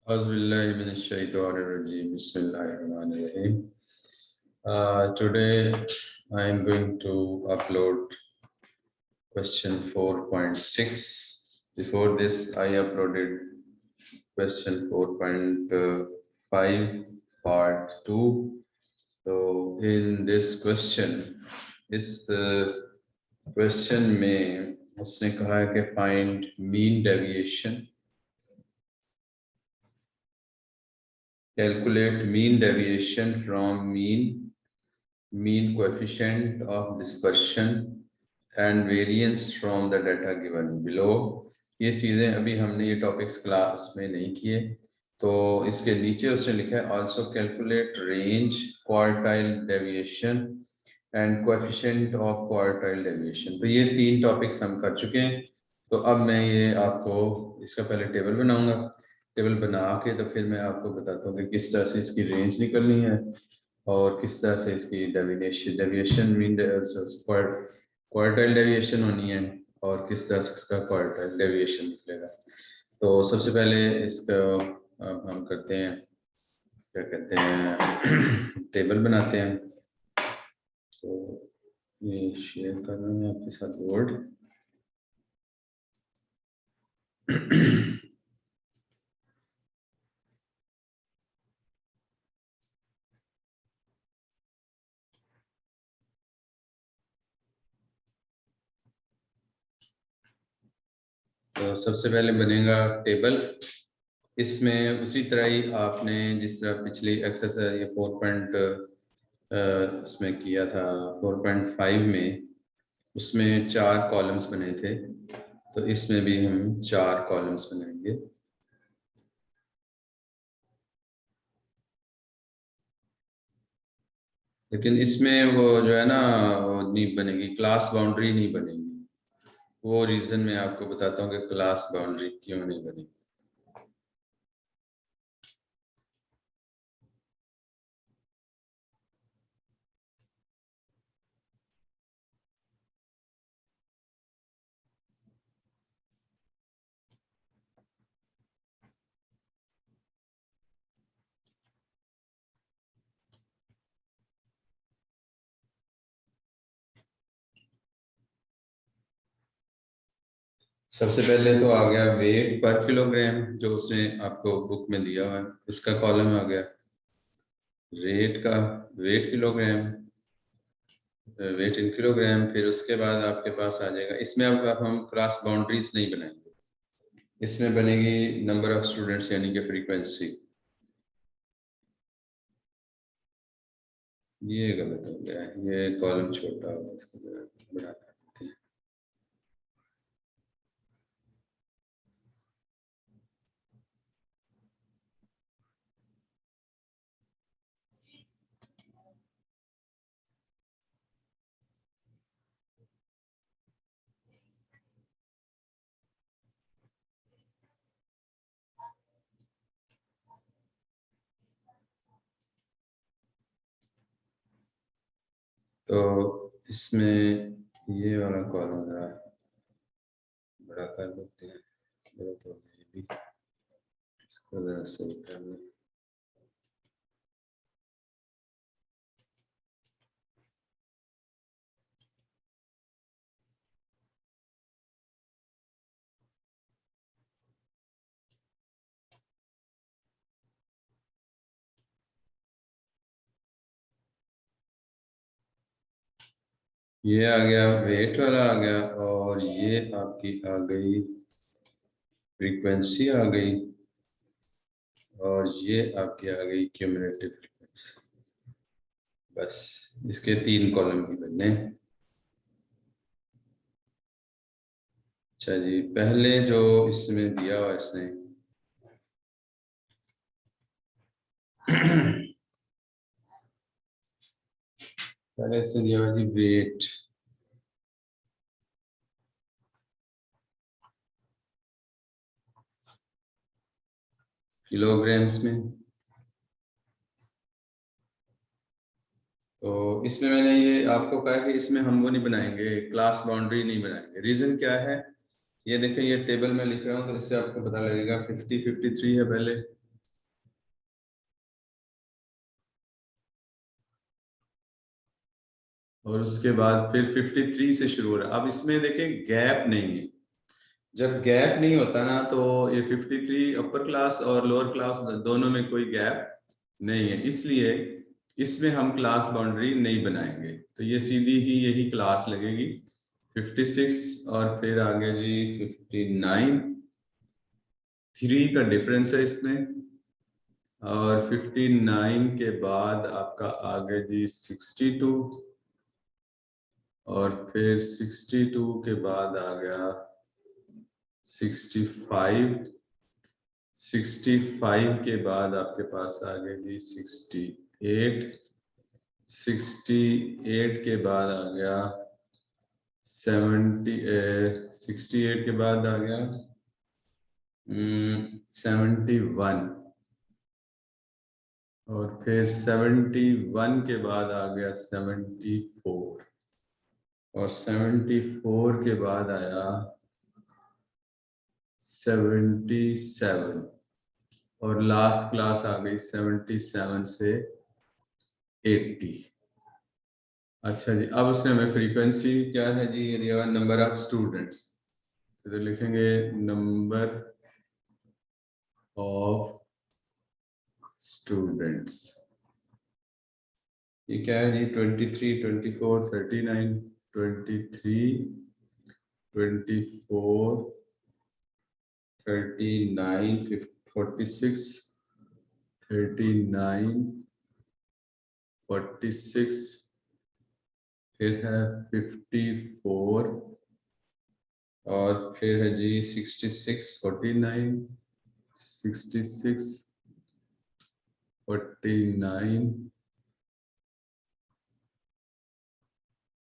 Bismillahirrahmanirrahim. Today I am going to upload question 4.6. Before this, I uploaded question 4.5 part 2. So in this question, इस question में उसने कहा है कि find mean deviation. Calculate mean deviation from mean coefficient of dispersion and variance from the data given below. ये चीज़ें अभी हमने ये टॉपिक्स क्लास में नहीं किए, तो इसके नीचे उसने लिखा है also calculate range, quartile deviation and coefficient of quartile deviation. तो ये 3 टॉपिक्स हम कर चुके हैं। तो अब मैं ये आपको इसका पहले टेबल बनाऊंगा, टेबल बना के तो फिर मैं आपको बताता हूँ कि किस तरह से इसकी रेंज निकलनी है और किस तरह से इसकी डेविएशन मीन क्वार्टाइल डेविएशन होनी है और किस तरह से इसका क्वार्टाइल डेविएशन निकलेगा। तो सबसे पहले इसका हम करते हैं, क्या कहते हैं, टेबल बनाते हैं। तो ये शेयर कर रहा हूँ आपके साथ बोर्ड। तो सबसे पहले बनेगा टेबल। इसमें उसी तरह ही आपने जिस तरह पिछली एक्सरसाइज ये 4 इसमें किया था 4.5 में, उसमें 4 कॉलम्स बने थे, तो इसमें भी हम 4 कॉलम्स बनाएंगे। लेकिन इसमें वो जो है ना, वो नहीं बनेगी, क्लास बाउंड्री नहीं बनेगी। वो रीज़न मैं आपको बताता हूँ कि क्लास बाउंड्री क्यों नहीं बनेगी। सबसे पहले तो आ गया वेट पर किलोग्राम, जो उसने आपको बुक में दिया हुआ है, उसका कॉलम आ गया। रेट का weight kilogram, weight in kilogram. फिर उसके बाद आपके पास आ जाएगा, इसमें अब हम क्लास बाउंड्रीज नहीं बनाएंगे, इसमें बनेगी नंबर ऑफ स्टूडेंट्स यानी कि फ्रीक्वेंसी। ये गलत हो गया, ये कॉलम छोटा होगा, इसको बड़ा करते हैं। तो इसमें ये वाला कॉलम जरा बड़ा कर देते हैं, गलत हो गया ये भी, इसको जरा सही कर लें। ये आ गया, वेट वाला आ गया, और ये आपकी आ गई फ्रीक्वेंसी आ गई, और ये आपकी आ गई क्यूमुलेटिव फ्रीक्वेंसी। बस इसके 3 कॉलम ही बनने। अच्छा जी, पहले जो इसमें दिया हुआ इसने पहले इसने दिया हुआ जी वेट, किलोग्राम्स में। तो इसमें मैंने ये आपको कहा कि इसमें हम वो नहीं बनाएंगे, क्लास बाउंड्री नहीं बनाएंगे। रीजन क्या है, ये देखें, ये टेबल में लिख रहा हूँ तो इससे आपको पता लगेगा 50 53 है पहले, और उसके बाद फिर 53 से शुरू हो रहा है। अब इसमें देखें गैप नहीं है, जब गैप नहीं होता ना तो ये 53 अपर क्लास और लोअर क्लास दोनों में कोई गैप नहीं है, इसलिए इसमें हम क्लास बाउंड्री नहीं बनाएंगे, तो ये सीधी ही यही क्लास लगेगी 56 और फिर आगे जी 59, 3 का डिफरेंस है इसमें, और 59 के बाद आपका आगे जी 62, और फिर 62 के बाद आ गया 65, 65 के बाद आपके पास आ गए जी 68, 68 के बाद आ गया 68 के बाद आ गया 71, और फिर 71 के बाद आ गया 74, और 74 के बाद आया 77, और लास्ट क्लास आ गई 77 से 80। अच्छा जी, अब उसमें हमें फ्रीक्वेंसी क्या है जी, ये दिया नंबर ऑफ स्टूडेंट्स, तो लिखेंगे नंबर ऑफ स्टूडेंट्स, ये क्या है जी 23, 24, 39, 23, 24, 39, 46, 39, 46, फिर है 54, और फिर है जी 66, 49, 66, 49,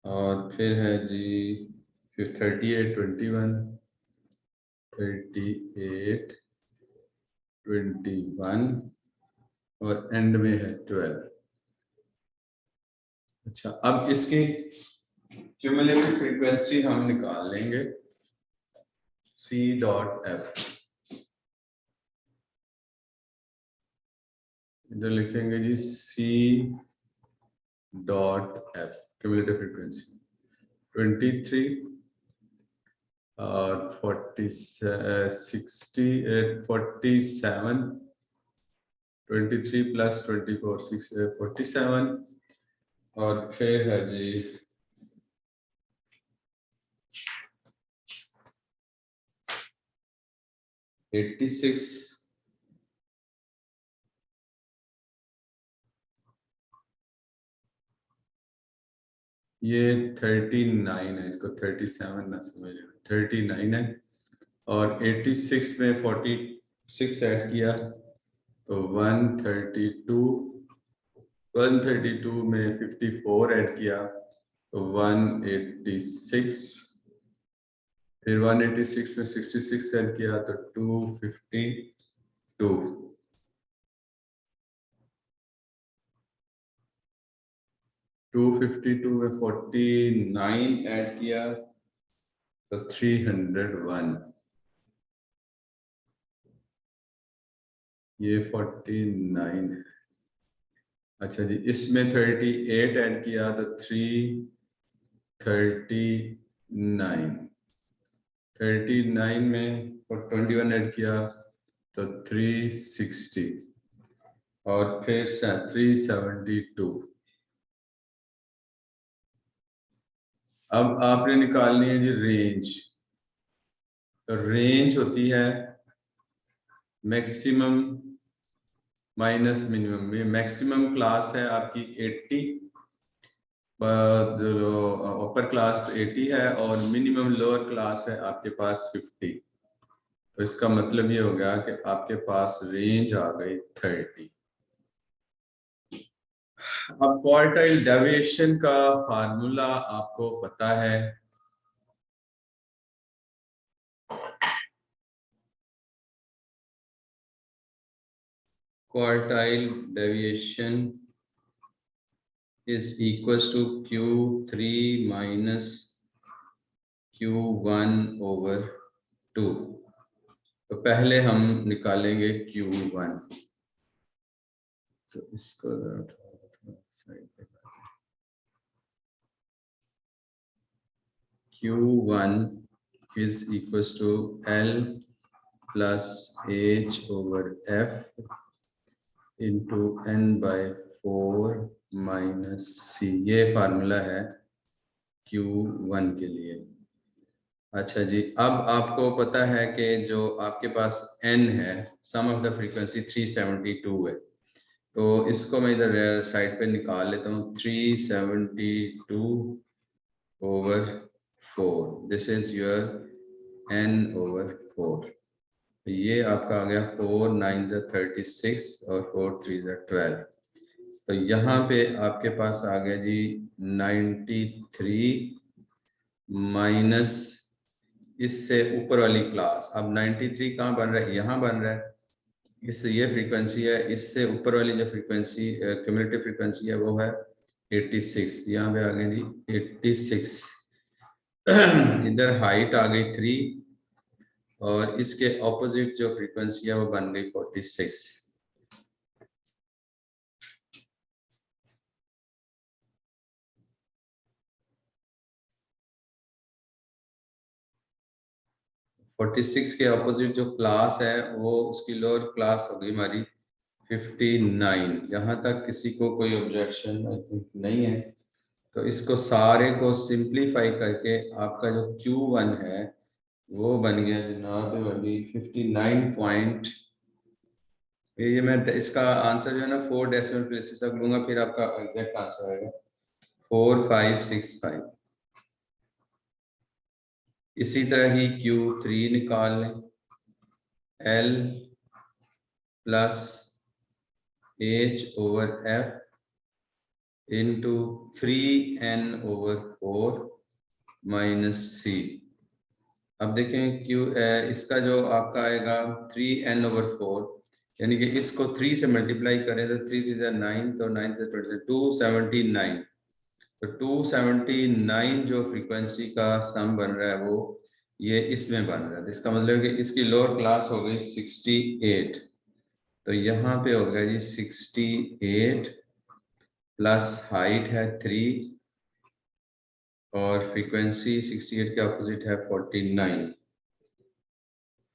और फिर है जी फिर 38, 21, 38, 21, और एंड में है 12। अच्छा, अब इसकी क्यूमुलेटिव फ्रीक्वेंसी हम निकाल लेंगे C.F, इधर लिखेंगे जी C.F क्यूमुलेटिव फ्रीक्वेंसी 23 और 60, 47, 23 प्लस 24, 47, और फिर है जी 86, ये 39 है, इसको 37 ना समझ, 39 है, और 86 में 46 ऐड किया तो 132, 132 में 54 ऐड किया तो 186, फिर 186 में 66 ऐड किया तो 252, 252 में 49 ऐड किया तो 301, ये 49 है। अच्छा जी, इसमें 38 ऐड किया तो 339, 39 में 21 ऐड किया तो 360, और फिर 372। अब आपने निकालनी है जी रेंज, तो रेंज होती है मैक्सिमम माइनस मिनिमम में, मैक्सिमम क्लास है आपकी 80, जो अपर क्लास 80 है, और मिनिमम लोअर क्लास है आपके पास 50, तो इसका मतलब ये हो गया कि आपके पास रेंज आ गई 30। अब क्वार्टाइल डेविएशन का फार्मूला आपको पता है, quartile deviation is equals to Q3 minus Q1 over 2। तो पहले हम निकालेंगे Q1, तो इसको साइड पे Q1 is equals to L plus H over F into N by 4 minus C। ये फार्मूला है Q1 के लिए। अच्छा जी, अब आपको पता है कि जो आपके पास N है, सम ऑफ द फ्रीक्वेंसी 372 है, तो इसको मैं इधर साइड पे निकाल लेता हूँ। 372 over 4, this is your N over 4। ये आपका आ गया 4 9 36 और 4 3 12। तो यहाँ पे आपके पास आ गया जी 93 माइनस इससे ऊपर वाली क्लास। अब 93 कहाँ बन रहा है? यहाँ बन रहा है। इससे ये फ्रीक्वेंसी है, इससे ऊपर वाली जो फ्रीक्वेंसी क्यूमुलेटिव फ्रीक्वेंसी है वो है 86। यहाँ पे आ गए जी 86। इधर हाइट आ गई 3 और इसके ऑपोजिट जो फ्रीक्वेंसी है वो बन गई 46। के अपोजिट जो क्लास है वो उसकी लोअर क्लास होगी हमारी 59। यहाँ तक किसी को कोई ऑब्जेक्शन आई थिंक नहीं है। तो इसको सारे को सिंप्लीफाई करके आपका जो Q1 है वो बन गया जनाब वाली 59 पॉइंट। ये मैं इसका आंसर जो है ना 4 डेसिमल प्लेसेस तक लूंगा, फिर आपका एग्जैक्ट आंसर आएगा 4565। इसी तरह ही Q3 निकाल लें। L plus H over F into 3N over 4 minus C। अब देखें इसका जो आपका आएगा 3N ओवर 4, यानी कि इसको 3 से मल्टीप्लाई करें तो 3 3 9, तो 9 से 279। तो 279 जो फ्रीक्वेंसी का सम बन रहा है वो ये इसमें बन रहा है। तो इसका मतलब है कि इसकी लोअर क्लास हो गई 68। तो यहाँ पे हो गया जी 68 प्लस हाइट है 3 और फ्रीक्वेंसी 68 के अपोजिट है 49।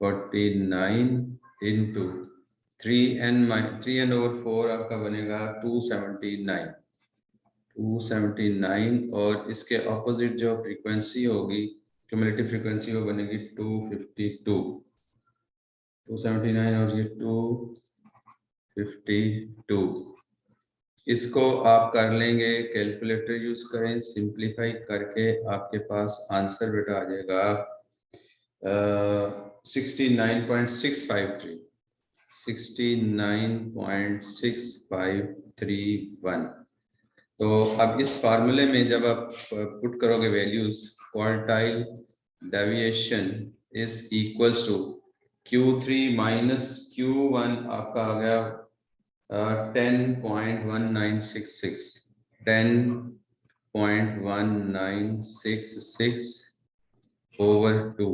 49 इंटू 3N ओवर 4 आपका बनेगा 279। 279 और इसके ऑपोजिट जो फ्रीक्वेंसी होगी क्यूमुलेटिव फ्रीक्वेंसी वो बनेगी 252। 279 और ये 252। इसको आप कर लेंगे, कैलकुलेटर यूज करें, सिंप्लीफाई करके आपके पास आंसर बेटा आ जाएगा 69.653। 69.6531। तो अब इस फार्मूले में जब आप पुट करोगे values, quartile deviation is equals to Q3 minus Q1 आपका आ गया 10.1966। 10.1966 ओवर 2।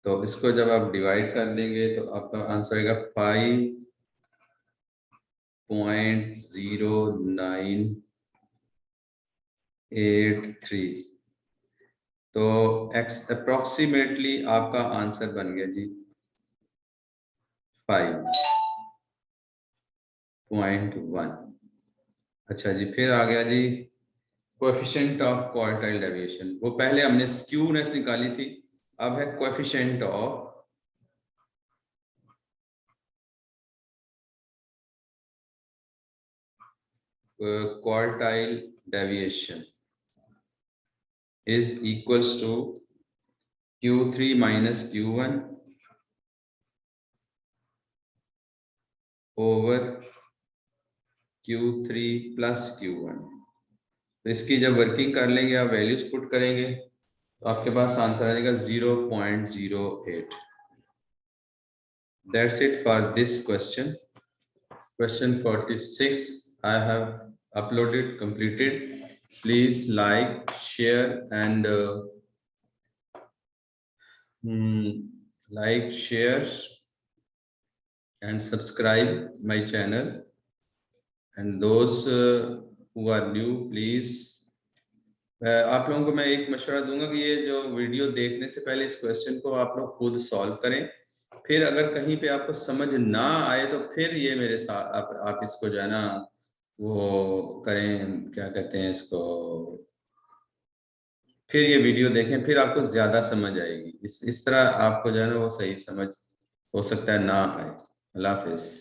तो इसको जब आप डिवाइड कर देंगे तो आपका आंसर आएगा 5.0983। तो अप्रोक्सीमेटली आपका आंसर बन गया जी 5.1। अच्छा जी, फिर आ गया जी कोएफिशिएंट ऑफ क्वार्टाइल डेविएशन। वो पहले हमने स्क्यूनेस निकाली थी, अब है coefficient of quartile deviation is equals to Q3 minus Q1 over Q3 plus Q1। तो इसकी जब वर्किंग कर लेंगे, आप वैल्यूज पुट करेंगे तो आपके पास आंसर आएगा 0.08। That's it for this question. Question 46 I have uploaded, completed. Please like, share and like, share and subscribe my channel. And those who are new, please आप लोगों को मैं एक मशवरा दूंगा कि ये जो वीडियो देखने से पहले इस क्वेश्चन को आप लोग खुद सॉल्व करें, फिर अगर कहीं पे आपको समझ ना आए तो फिर ये मेरे साथ आप इसको जो है ना वो करें, क्या कहते हैं इसको, फिर ये वीडियो देखें, फिर आपको ज्यादा समझ आएगी। इस तरह आपको जो है ना वो सही समझ हो सकता है ना आए। अल्लाह हाफिज।